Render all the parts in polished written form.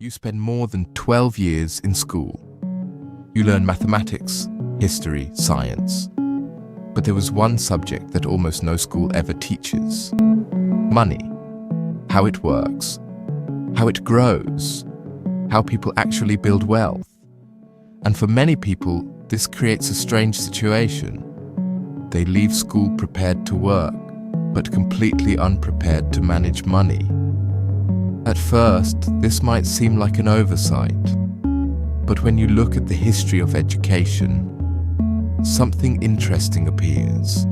You spend more than 12 years in school. You learn mathematics, history, science. But there was one subject that almost no school ever teaches: money. How it works, how it grows, how people actually build wealth. And for many people, this creates a strange situation. They leave school prepared to work, but completely unprepared to manage money. At first, this might seem like an oversight, but when you look at the history of education, something interesting appears.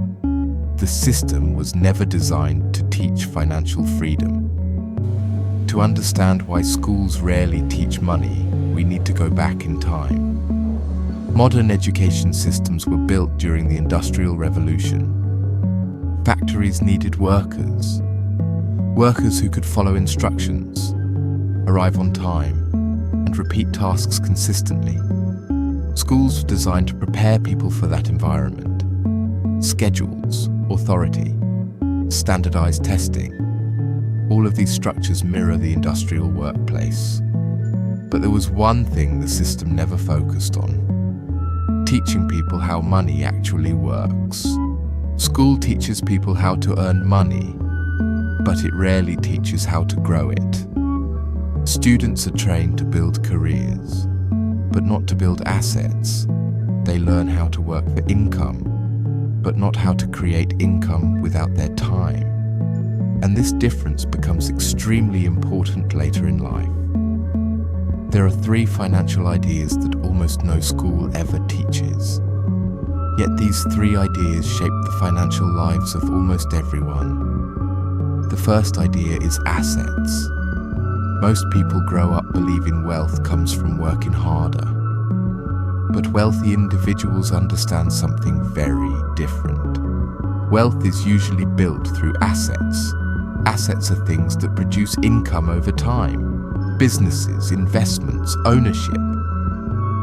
The system was never designed to teach financial freedom. To understand why schools rarely teach money, we need to go back in time. Modern education systems were built during the Industrial Revolution. Factories needed workers who could follow instructions, arrive on time, and repeat tasks consistently. Schools were designed to prepare people for that environment. Schedules, authority, standardized testing, all of these structures mirror the industrial workplace. But there was one thing the system never focused on: teaching people how money actually works. School teaches people how to earn money, but it rarely teaches how to grow it. Students are trained to build careers, but not to build assets. They learn how to work for income, but not how to create income without their time. And this difference becomes extremely important later in life. There are 3 financial ideas that almost no school ever teaches. Yet these 3 ideas shape the financial lives of almost everyone. The first idea is assets. Most people grow up believing wealth comes from working harder. But wealthy individuals understand something very different. Wealth is usually built through assets. Assets are things that produce income over time: businesses, investments, ownership.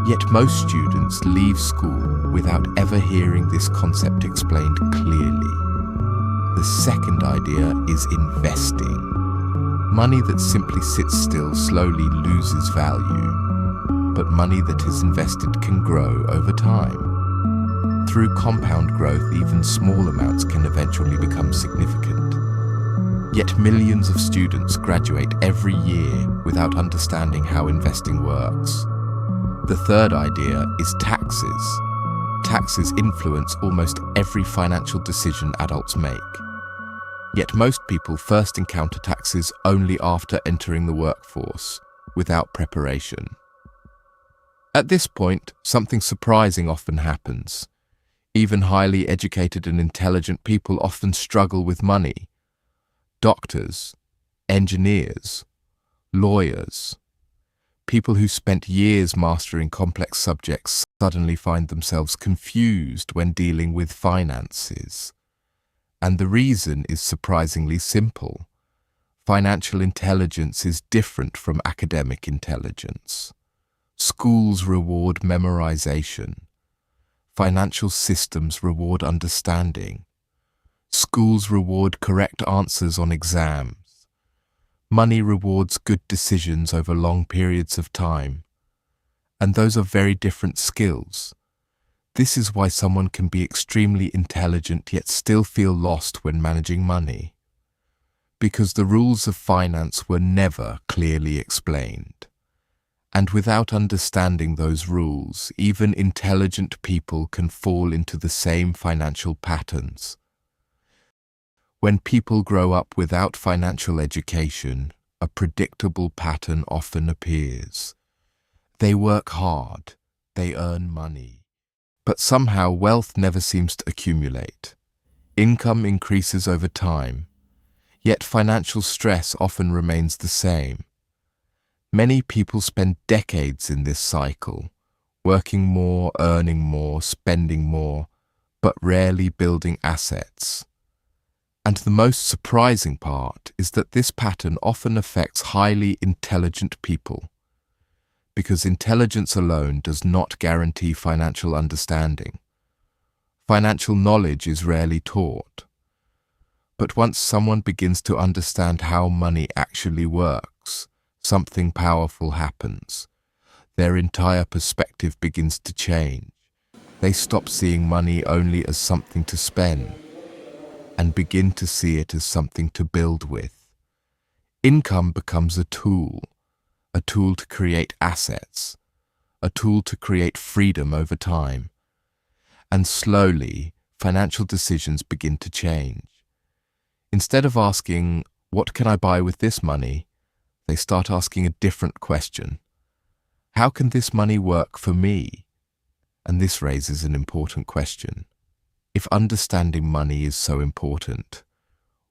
Yet most students leave school without ever hearing this concept explained clearly. The second idea is investing. Money that simply sits still slowly loses value, but money that is invested can grow over time. Through compound growth, even small amounts can eventually become significant. Yet millions of students graduate every year without understanding how investing works. The third idea is taxes. Taxes influence almost every financial decision adults make. Yet most people first encounter taxes only after entering the workforce, without preparation. At this point, something surprising often happens. Even highly educated and intelligent people often struggle with money. Doctors, engineers, lawyers, people who spent years mastering complex subjects suddenly find themselves confused when dealing with finances. And the reason is surprisingly simple. Financial intelligence is different from academic intelligence. Schools reward memorization. Financial systems reward understanding. Schools reward correct answers on exams. Money rewards good decisions over long periods of time. And those are very different skills. This is why someone can be extremely intelligent yet still feel lost when managing money. Because the rules of finance were never clearly explained. And without understanding those rules, even intelligent people can fall into the same financial patterns. When people grow up without financial education, a predictable pattern often appears. They work hard, they earn money. But somehow wealth never seems to accumulate. Income increases over time, yet financial stress often remains the same. Many people spend decades in this cycle, working more, earning more, spending more, but rarely building assets. And the most surprising part is that this pattern often affects highly intelligent people, because intelligence alone does not guarantee financial understanding. Financial knowledge is rarely taught. But once someone begins to understand how money actually works, something powerful happens. Their entire perspective begins to change. They stop seeing money only as something to spend and begin to see it as something to build with. Income becomes a tool to create assets, a tool to create freedom over time. And slowly, financial decisions begin to change. Instead of asking, "What can I buy with this money?" they start asking a different question. How can this money work for me? And this raises an important question. If understanding money is so important,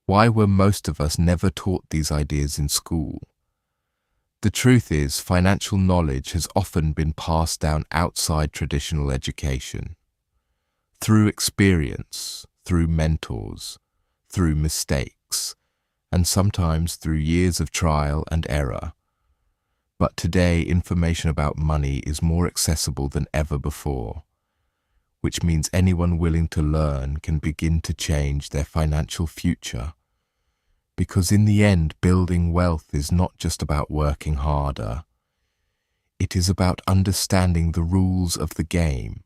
why were most of us never taught these ideas in school? The truth is, financial knowledge has often been passed down outside traditional education. Through experience, through mentors, through mistakes, and sometimes through years of trial and error. But today, information about money is more accessible than ever before, which means anyone willing to learn can begin to change their financial future. Because in the end, building wealth is not just about working harder. It is about understanding the rules of the game